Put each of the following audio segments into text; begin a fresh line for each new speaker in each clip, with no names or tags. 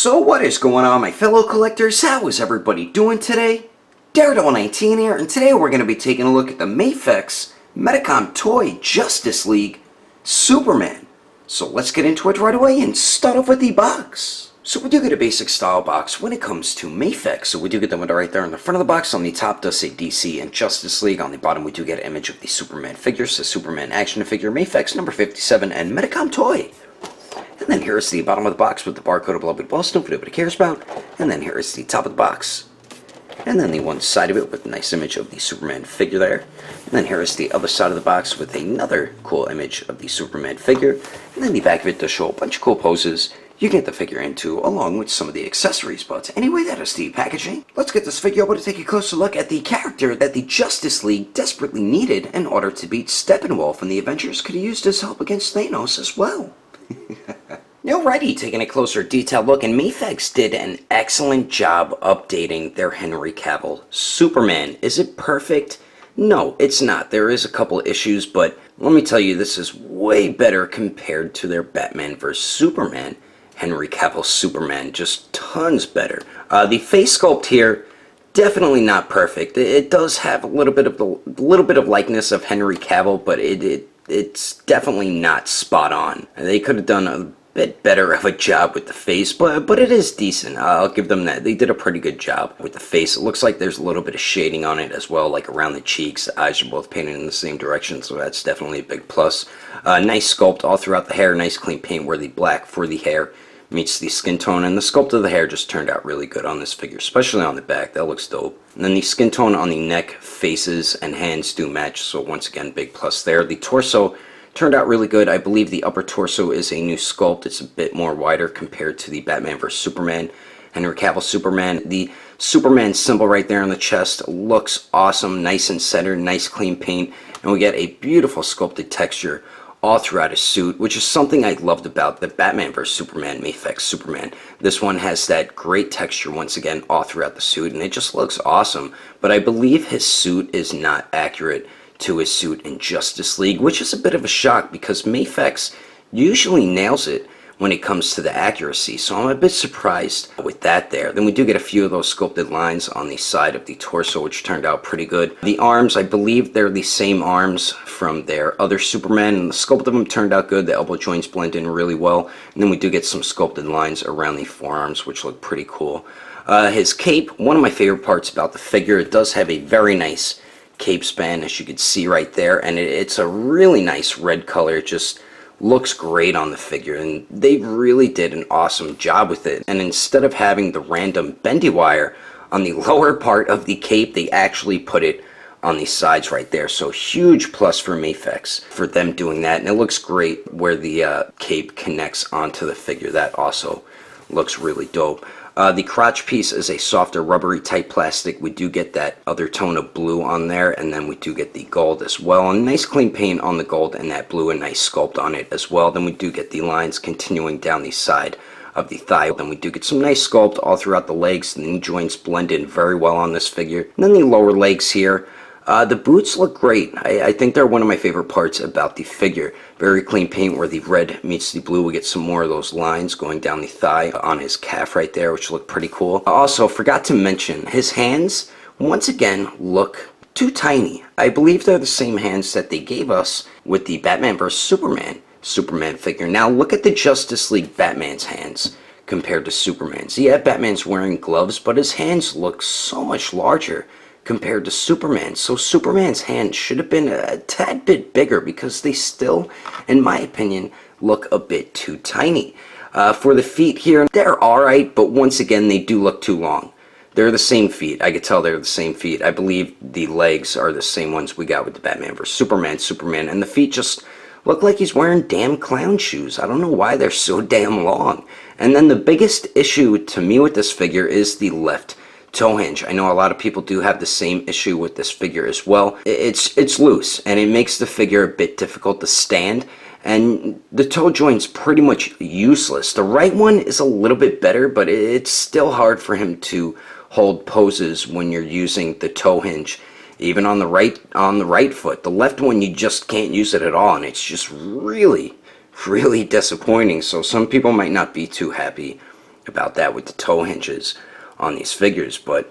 So what is going on, my fellow collectors? How is everybody doing today? Daredevil19 here, and today we're going to be taking a look at the Mafex Medicom Toy Justice League Superman. So let's get into it right away and start off with the box. So we do get a basic style box when it comes to Mafex. So we do get the window right there in the front of the box. On the top does say DC and Justice League. On the bottom we do get an image of the Superman figures, the Superman action figure, Mafex number 57, and Medicom Toy. And then here is the bottom of the box with the barcode of Beloved Boston for nobody cares about. And then here is the top of the box. And then the one side of it with a nice image of the Superman figure there. And then here is the other side of the box with another cool image of the Superman figure. And then the back of it does show a bunch of cool poses you get the figure into, along with some of the accessories. But anyway, that is the packaging. Let's get this figure over to take a closer look at the character that the Justice League desperately needed in order to beat Steppenwolf, and the Avengers could have used his help against Thanos as well. Alrighty, taking a closer detailed look, and Mafex did an excellent job updating their Henry Cavill Superman. Is it perfect? No, it's not. There is a couple issues, but let me tell you, this is way better compared to their Batman vs. Superman. Henry Cavill Superman, just tons better. The face sculpt here, definitely not perfect. It does have a little bit of likeness of Henry Cavill, but it's definitely not spot on. They could have done a bit better of a job with the face, but it is decent. I'll give them that. They did a pretty good job with the face. It looks like there's a little bit of shading on it as well, like around the cheeks. The eyes are both painted in the same direction, so that's definitely a big plus. Nice sculpt all throughout the hair. Nice clean paint where the black for the hair meets the skin tone, and the sculpt of the hair just turned out really good on this figure, especially on the back. That looks dope. And then the skin tone on the neck, faces, and hands do match, so once again, big plus there. The torso turned out really good. I believe the upper torso is a new sculpt. It's a bit more wider compared to the Batman vs. Superman, Henry Cavill Superman. The Superman symbol right there on the chest looks awesome, nice and centered, nice clean paint, and we get a beautiful sculpted texture all throughout his suit, which is something I loved about the Batman vs. Superman Mafex Superman. This one has that great texture once again all throughout the suit, and it just looks awesome. But I believe his suit is not accurate to his suit in Justice League, which is a bit of a shock because Mafex usually nails it when it comes to the accuracy, so I'm a bit surprised with that there. Then we do get a few of those sculpted lines on the side of the torso, which turned out pretty good. The arms, I believe they're the same arms from their other Superman, and the sculpt of them turned out good. The elbow joints blend in really well, and then we do get some sculpted lines around the forearms, which look pretty cool. His cape, one of my favorite parts about the figure, it does have a very nice cape span, as you can see right there, and it's a really nice red color. It just looks great on the figure, and they really did an awesome job with it. And instead of having the random bendy wire on the lower part of the cape, they actually put it on the sides right there. So huge plus for Mafex for them doing that, and it looks great where the cape connects onto the figure. That also looks really dope. The crotch piece is a softer rubbery type plastic. We do get that other tone of blue on there, and then we do get the gold as well. And nice clean paint on the gold and that blue, and nice sculpt on it as well. Then we do get the lines continuing down the side of the thigh. Then we do get some nice sculpt all throughout the legs. The knee joints blend in very well on this figure. And then the lower legs here. The boots look great. I think they're one of my favorite parts about the figure. Very clean paint where the red meets the blue. We get some more of those lines going down the thigh on his calf right there, which look pretty cool. Also, forgot to mention, his hands, once again, look too tiny. I believe they're the same hands that they gave us with the Batman vs. Superman figure. Now, look at the Justice League Batman's hands compared to Superman's. Yeah, Batman's wearing gloves, but his hands look so much larger compared to Superman. So Superman's hand should have been a tad bit bigger because they still, in my opinion, look a bit too tiny. For the feet here, they're alright, but once again, they do look too long. They're the same feet. I could tell they're the same feet. I believe the legs are the same ones we got with the Batman vs. Superman, and the feet just look like he's wearing damn clown shoes. I don't know why they're so damn long. And then the biggest issue to me with this figure is the left toe hinge. I know a lot of people do have the same issue with this figure as well. It's loose, and it makes the figure a bit difficult to stand, and the toe joint's pretty much useless. The right one is a little bit better, but it's still hard for him to hold poses when you're using the toe hinge, even on the right foot. The left one, you just can't use it at all, and it's just really disappointing. So some people might not be too happy about that with the toe hinges on these figures. But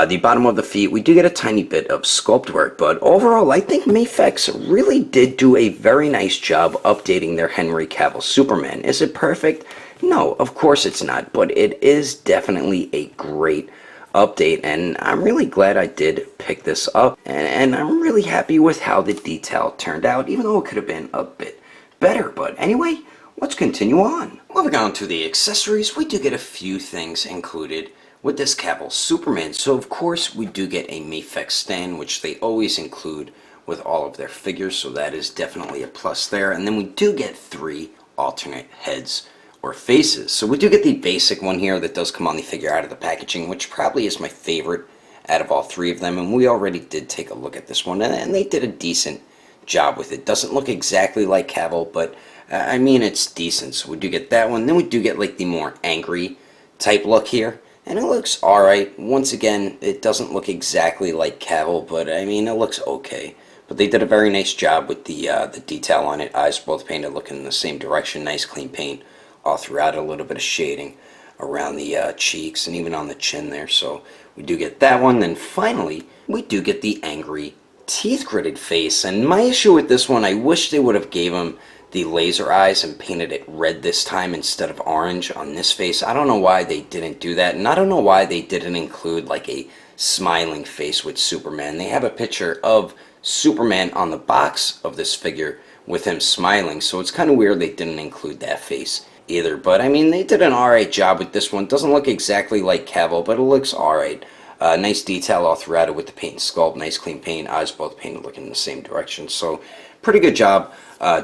the bottom of the feet, we do get a tiny bit of sculpt work, but overall I think Mafex really did do a very nice job updating their Henry Cavill Superman. Is it perfect? No, of course it's not, but it is definitely a great update, and I'm really glad I did pick this up, and I'm really happy with how the detail turned out, even though it could have been a bit better. But anyway, let's continue on. Moving on to the accessories, we do get a few things included with this Cavill Superman. So of course we do get a Mafex stand, which they always include with all of their figures, so that is definitely a plus there. And then we do get 3 alternate heads or faces. So we do get the basic one here that does come on the figure out of the packaging, which probably is my favorite out of all 3 of them, and we already did take a look at this one, and they did a decent job with it. Doesn't look exactly like Cavill, but I mean, it's decent. So we do get that one. Then we do get like the more angry type look here, and it looks alright. Once again, it doesn't look exactly like Cavill, but I mean, it looks okay. But they did a very nice job with the detail on it. Eyes both painted looking in the same direction. Nice clean paint all throughout. A little bit of shading around the cheeks and even on the chin there. So we do get that one. Then finally, we do get the angry teeth gritted face. And my issue with this one, I wish they would have gave him the laser eyes and painted it red this time instead of orange on this face. I don't know why they didn't do that, and I don't know why they didn't include like a smiling face with Superman. They have a picture of Superman on the box of this figure with him smiling, so it's kind of weird they didn't include that face either. But I mean, they did an alright job with this one. Doesn't look exactly like Cavill, but it looks alright. Nice detail all throughout it with the paint and sculpt. Nice clean paint. Eyes both painted looking in the same direction. So pretty good job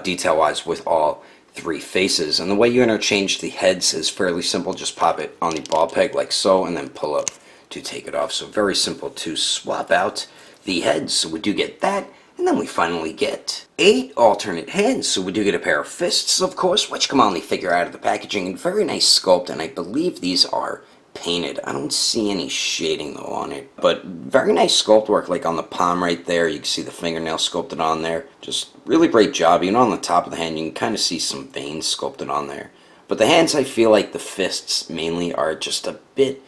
detail wise with all 3 faces. And the way you interchange the heads is fairly simple. Just pop it on the ball peg like so, and then pull up to take it off. So very simple to swap out the heads. So we do get that. And then we finally get 8 alternate heads. So we do get a pair of fists, of course, which come on the figure out of the packaging. And very nice sculpt, and I believe these are painted. I don't see any shading though on it, but very nice sculpt work, like on the palm right there. You can see the fingernail sculpted on there. Just really great job. Even on the top of the hand, you can kind of see some veins sculpted on there. But the hands, I feel like the fists mainly are just a bit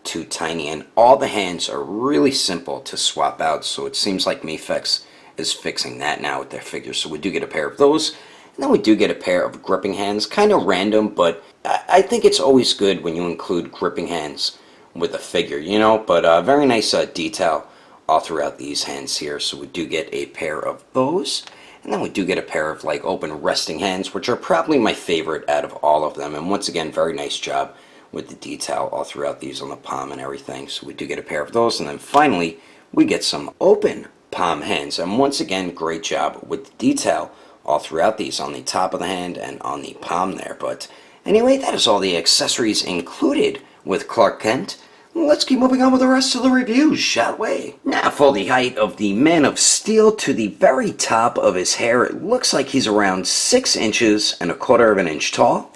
too tiny, and all the hands are really simple to swap out. So it seems like Mafex is fixing that now with their figures. So we do get a pair of those, and then we do get a pair of gripping hands. Kind of random, but I think it's always good when you include gripping hands with a figure, you know. But very nice detail all throughout these hands here. So we do get a pair of those, and then we do get a pair of like open resting hands, which are probably my favorite out of all of them. And once again, very nice job with the detail all throughout these on the palm and everything. So we do get a pair of those, and then finally we get some open palm hands, and once again, great job with the detail all throughout these on the top of the hand and on the palm there. But anyway, that is all the accessories included with Clark Kent. Let's keep moving on with the rest of the reviews, shall we? Now for the height of the Man of Steel. To the very top of his hair, it looks like he's around 6 inches and 1/4 of an inch tall.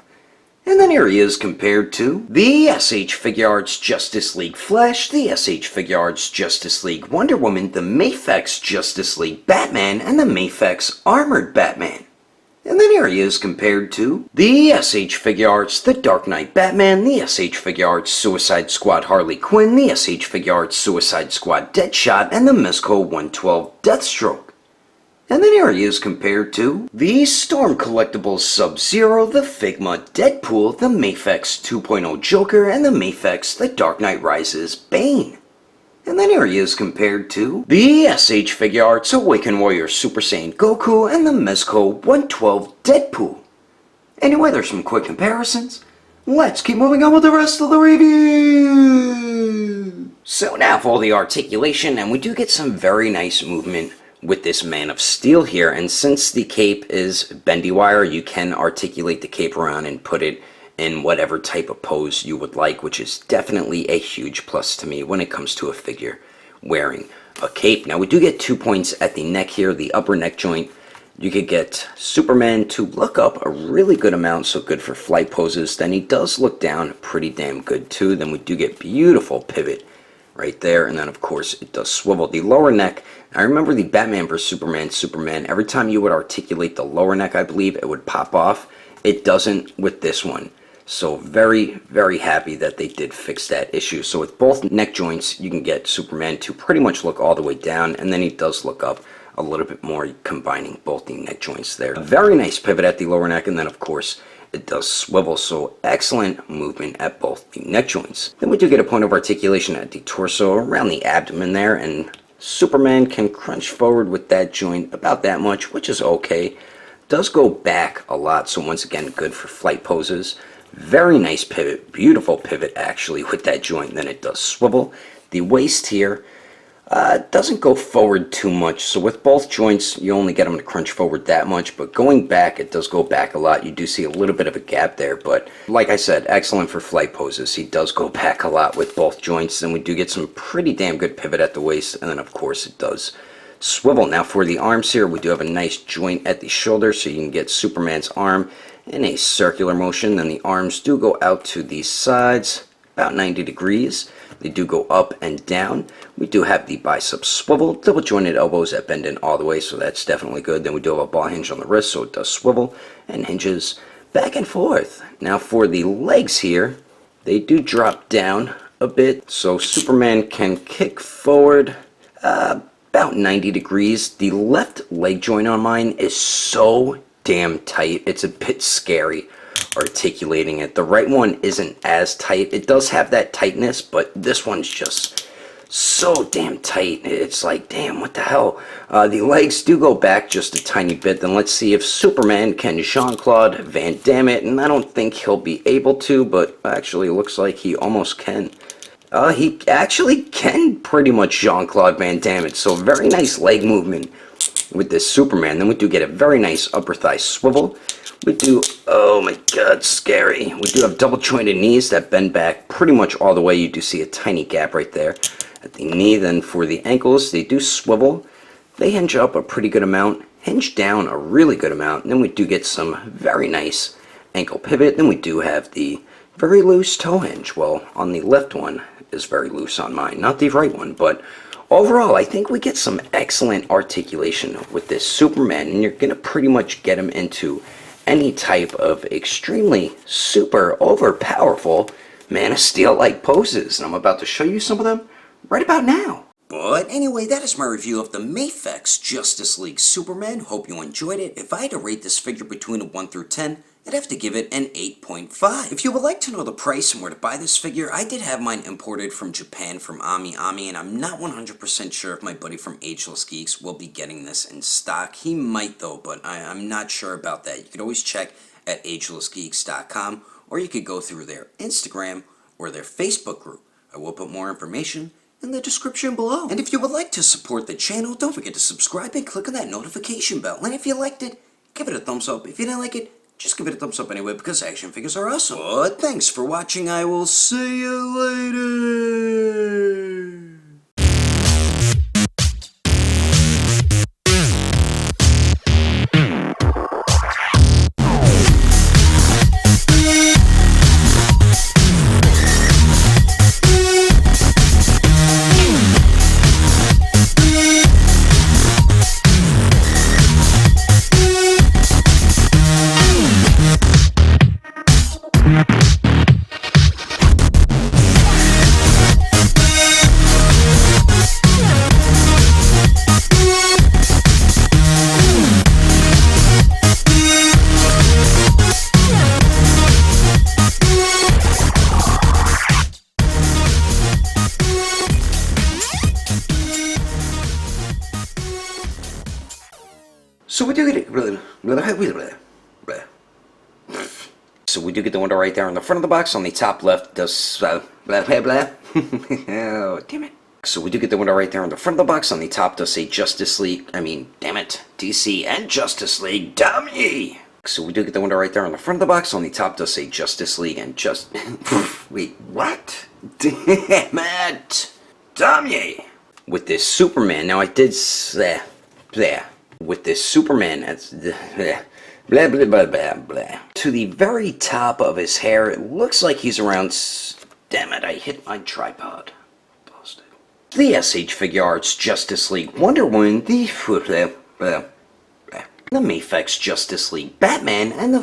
And then here he is compared to the SH Figuarts Justice League Flash, the SH Figuarts Justice League Wonder Woman, the Mafex Justice League Batman, and the Mafex Armored Batman. And then here he is compared to the SH Figuarts The Dark Knight Batman, the SH Figuarts Suicide Squad Harley Quinn, the SH Figuarts Suicide Squad Deadshot, and the Mezco 112 Deathstroke. And then here he is compared to the Storm Collectibles Sub-Zero, the Figma Deadpool, the Mafex 2.0 Joker, and the Mafex The Dark Knight Rises Bane. And then here he is compared to the SH Figuarts Awakened Warrior Super Saiyan Goku and the Mezco 112 Deadpool. Anyway, there's some quick comparisons. Let's keep moving on with the rest of the review. So now for the articulation, and we do get some very nice movement with this Man of Steel here, and since the cape is bendy wire, you can articulate the cape around and put it in whatever type of pose you would like, which is definitely a huge plus to me when it comes to a figure wearing a cape. Now we do get 2 points at the neck here, the upper neck joint. You could get Superman to look up a really good amount, so good for flight poses. Then he does look down pretty damn good too. Then we do get beautiful pivot right there, and then of course it does swivel. The lower neck, I remember the Batman vs Superman, every time you would articulate the lower neck, I believe it would pop off. It doesn't with this one. So very, very happy that they did fix that issue. So with both neck joints, you can get Superman to pretty much look all the way down, and then he does look up a little bit more, combining both the neck joints there. A very nice pivot at the lower neck, and then of course it does swivel, so excellent movement at both the neck joints. Then we do get a point of articulation at the torso, around the abdomen there, and Superman can crunch forward with that joint about that much, which is okay. Does go back a lot, so once again, good for flight poses. Very nice pivot, beautiful pivot actually with that joint, and then it does swivel. The waist here doesn't go forward too much, so with both joints you only get them to crunch forward that much, but going back, it does go back a lot. You do see a little bit of a gap there, but like I said, excellent for flight poses. He does go back a lot with both joints, and we do get some pretty damn good pivot at the waist, and then of course it does swivel. Now for the arms here, we do have a nice joint at the shoulder, so you can get Superman's arm in a circular motion. Then the arms do go out to the sides about 90 degrees. They do go up and down. We do have the bicep swivel, double jointed elbows that bend in all the way, so that's definitely good. Then we do have a ball hinge on the wrist, so it does swivel and hinges back and forth. Now for the legs here, they do drop down a bit, so Superman can kick forward about 90 degrees. The left leg joint on mine is so damn tight, it's a bit scary articulating it. The right one isn't as tight. It does have that tightness, but this one's just so damn tight. It's like, damn, what the hell? The legs do go back just a tiny bit. Then let's see if Superman can Jean-Claude Van Damme it, and I don't think he'll be able to, but actually it looks like he almost can. He actually can pretty much Jean-Claude Van Damme it, so very nice leg movement with this Superman. Then we do get a very nice upper thigh swivel. We do, oh my god, scary. We do have double jointed knees that bend back pretty much all the way. You do see a tiny gap right there at the knee. Then for the ankles, they do swivel. They hinge up a pretty good amount, hinge down a really good amount. And then we do get some very nice ankle pivot. Then we do have the very loose toe hinge. Well, on the left one is very loose on mine, not the right one, but overall, I think we get some excellent articulation with this Superman, and you're going to pretty much get him into any type of extremely super overpowerful Man of Steel-like poses, and I'm about to show you some of them right about now. But anyway, that is my review of the Mafex Justice League Superman. Hope you enjoyed it. If I had to rate this figure between a 1 through 10, I'd have to give it an 8.5. If you would like to know the price and where to buy this figure, I did have mine imported from Japan from Ami, and I'm not 100% sure if my buddy from Ageless Geeks will be getting this in stock. He might though, but I'm not sure about that. You could always check at agelessgeeks.com, or you could go through their Instagram or their Facebook group. I will put more information in the description below. And if you would like to support the channel, don't forget to subscribe and click on that notification bell. And if you liked it, give it a thumbs up. If you didn't like it, just give it a thumbs up anyway, because action figures are awesome. But thanks for watching. I will see you later. So we do get the window right there on the front of the box. On the top left does blah blah blah. Oh, damn it. So we do get the window right there on the front of the box. On the top does say Justice League. Damn it, DC and Justice League. Damn ye. So we do get the window right there on the front of the box. On the top does say Justice League and wait, what? Damn it. Damn ye. With this Superman, now I did with this Superman, that's blah blah blah blah blah. To the very top of his hair, it looks like he's around. Damn it! I hit my tripod. Busted. The SH Figure Arts Justice League Wonder Woman, the Mafex Justice League Batman, and the